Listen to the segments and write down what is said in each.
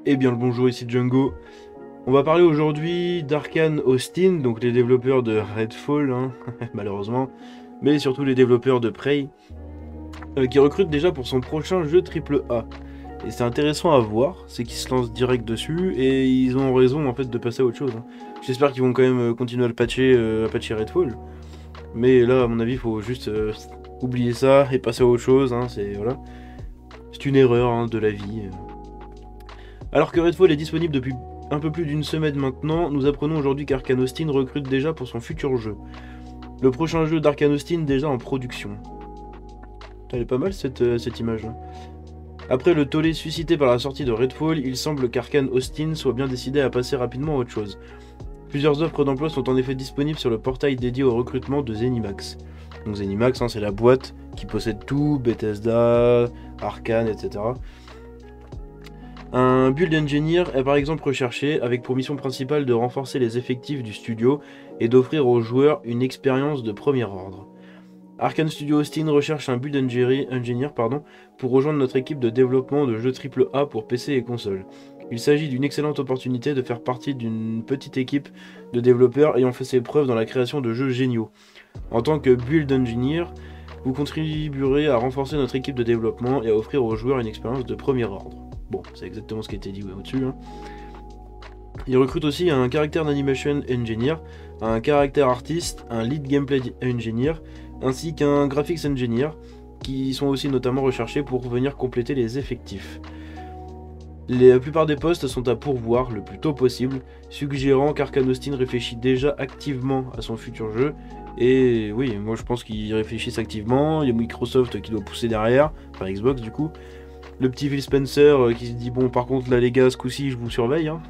Eh bien le bonjour, ici Django. On va parler aujourd'hui d'Arkane Austin, donc les développeurs de Redfall, hein, malheureusement, mais surtout les développeurs de Prey, qui recrutent déjà pour son prochain jeu AAA. Et c'est intéressant à voir, c'est qu'ils se lancent direct dessus, et ils ont raison en fait de passer à autre chose, hein. J'espère qu'ils vont quand même continuer à patcher Redfall, mais là à mon avis il faut juste oublier ça et passer à autre chose, hein, voilà. C'est une erreur hein, de la vie. Alors que Redfall est disponible depuis un peu plus d'une semaine maintenant, nous apprenons aujourd'hui qu'Arkane Austin recrute déjà pour son futur jeu. Le prochain jeu d'Arkane Austin déjà en production. Elle est pas mal cette image-là. Après le tollé suscité par la sortie de Redfall, il semble qu'Arkane Austin soit bien décidé à passer rapidement à autre chose. Plusieurs offres d'emploi sont en effet disponibles sur le portail dédié au recrutement de Zenimax. Donc Zenimax, hein, c'est la boîte qui possède tout, Bethesda, Arcane, etc. Un build engineer est par exemple recherché avec pour mission principale de renforcer les effectifs du studio et d'offrir aux joueurs une expérience de premier ordre. Arkane Studio Austin recherche un build engineer pour rejoindre notre équipe de développement de jeux AAA pour PC et console. Il s'agit d'une excellente opportunité de faire partie d'une petite équipe de développeurs ayant fait ses preuves dans la création de jeux géniaux. En tant que build engineer, vous contribuerez à renforcer notre équipe de développement et à offrir aux joueurs une expérience de premier ordre. Bon, c'est exactement ce qui a été dit au-dessus. Hein. Il recrute aussi un character animation engineer, un character artist, un lead gameplay engineer, ainsi qu'un graphics engineer, qui sont aussi notamment recherchés pour venir compléter les effectifs. La plupart des postes sont à pourvoir le plus tôt possible, suggérant qu'Arkane Austin réfléchit déjà activement à son futur jeu. Et oui, moi je pense qu'ils réfléchissent activement, il y a Microsoft qui doit pousser derrière, enfin Xbox du coup. Le petit Phil Spencer qui se dit bon par contre là les gars ce coup-ci je vous surveille hein.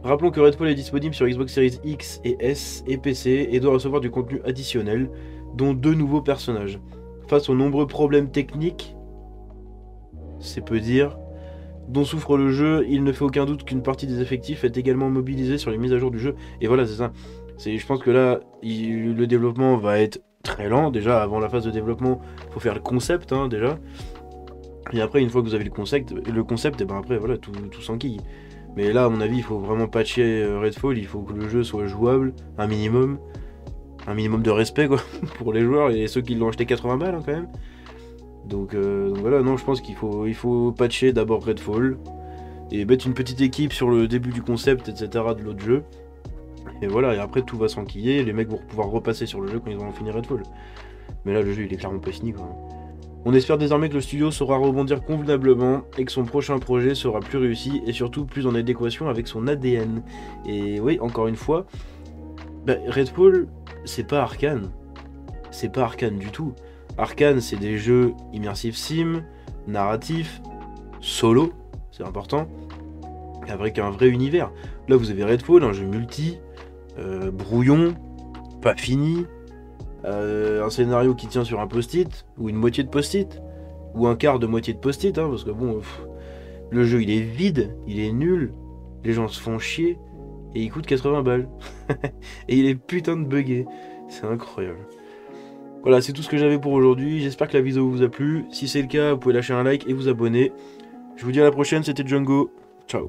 Rappelons que Redfall est disponible sur Xbox Series X et S et PC et doit recevoir du contenu additionnel, dont 2 nouveaux personnages. Face aux nombreux problèmes techniques, c'est peu dire, dont souffre le jeu, il ne fait aucun doute qu'une partie des effectifs est également mobilisée sur les mises à jour du jeu. Et voilà c'est ça. Je pense que là le développement va être très lent. Déjà avant la phase de développement il faut faire le concept hein, déjà. Et après, une fois que vous avez le concept et ben après, voilà, tout s'enquille. Mais là, à mon avis, il faut vraiment patcher Redfall, il faut que le jeu soit jouable, un minimum de respect, quoi, pour les joueurs et ceux qui l'ont acheté 80 balles, hein, quand même. Donc voilà, non, je pense qu'il faut patcher d'abord Redfall, et mettre une petite équipe sur le début du concept, etc., de l'autre jeu. Et voilà, et après, tout va s'enquiller, les mecs vont pouvoir repasser sur le jeu quand ils auront fini Redfall. Mais là, le jeu, il est clairement pas fini, quoi. On espère désormais que le studio saura rebondir convenablement et que son prochain projet sera plus réussi et surtout plus en adéquation avec son ADN. Et oui, encore une fois, Redfall, c'est pas Arcane. C'est pas Arcane du tout. Arcane, c'est des jeux immersifs sim, narratifs, solo, c'est important, avec un vrai univers. Là, vous avez Redfall, un jeu multi, brouillon, pas fini. Un scénario qui tient sur un post-it, ou une moitié de post-it, ou un quart de moitié de post-it, hein, parce que bon, le jeu il est vide, il est nul, les gens se font chier, et il coûte 80 balles. Et il est putain de buggé, c'est incroyable. Voilà, c'est tout ce que j'avais pour aujourd'hui, j'espère que la vidéo vous a plu, si c'est le cas, vous pouvez lâcher un like et vous abonner. Je vous dis à la prochaine, c'était Django, ciao.